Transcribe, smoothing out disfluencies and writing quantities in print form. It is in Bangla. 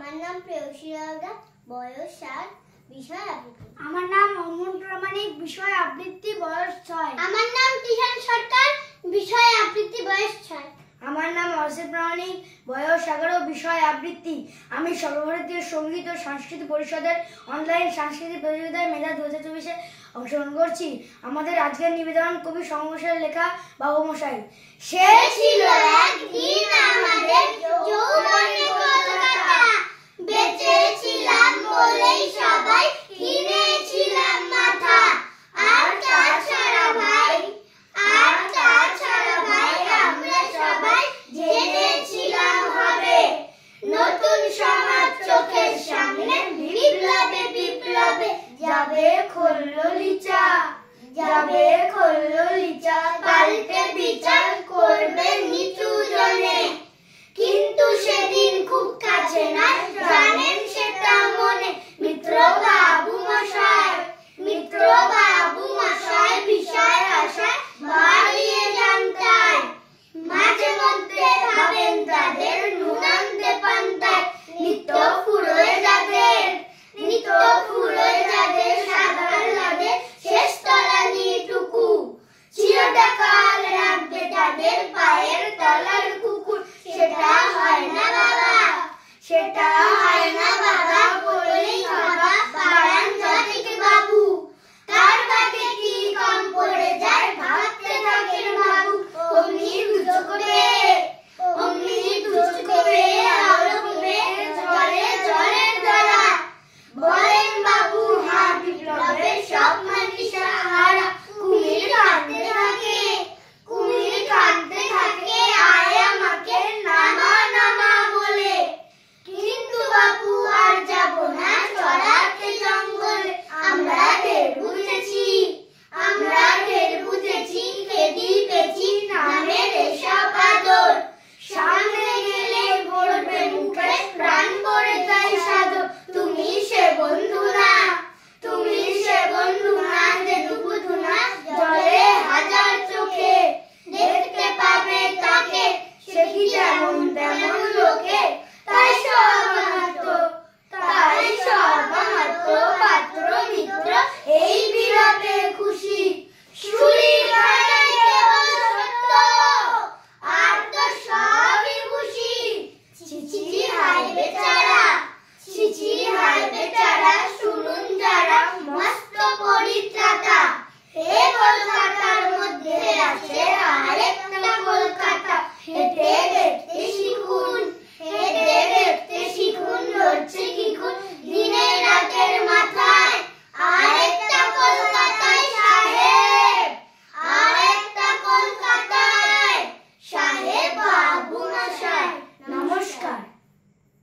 আমার নাম প্রেয়সী হালদার, বয়স 7, বিষয় আবৃত্তি। আমার নাম অমন প্রামাণিক, বিষয় আবৃত্তি, বয়স 6। আমার নাম তিশান সরকার, বিষয় আবৃত্তি, বয়স 6। আমার নাম অসিত প্রামাণিক, বয়স 11, বিষয় আবৃত্তি। আমি সর্বভারতীয় সঙ্গীত ও সংস্কৃতি পরিষদের অনলাইন সাংস্কৃতিক প্রতিযোগিতায় মেধা 2024-এ অংশগ্রহণ করছি। আমাদের আজকের নিবেদন কবি সমমশাইয়ের লেখা বাবুমশাই। সে ছিল একদিন আমাদের যৌবনে কলকাতা, বেঁচে ছিলাম বলেই সবাই কিনেছিলাম মাথা। আর তাছাড়া ভাই আমরা সবাই জেনেছিলাম হবে নতুন সমাজ চোখের সামনে, বিপ্লবে বিপ্লবে যাবে খোল্ললিচা, পাল্টে বিচার করবে নিচু জনে। কিন্তু সেদিন খুব কাছে না, জানেন সেটা মনে, মিত্র বাবু মশাই বিষয় আশায় বাড়িয়ে জানতায়। মাঝে মধ্যে ভাবেন তাদের নুনান্তে পান্তায়, নিত্য ফুরোয় যাদের সাদার লাদে শেষ তলানিটুকু, চিরটাকাল রাখবে তাদের পায়ের তলার কুকুর। সেটা হয় না বাবা, সেটা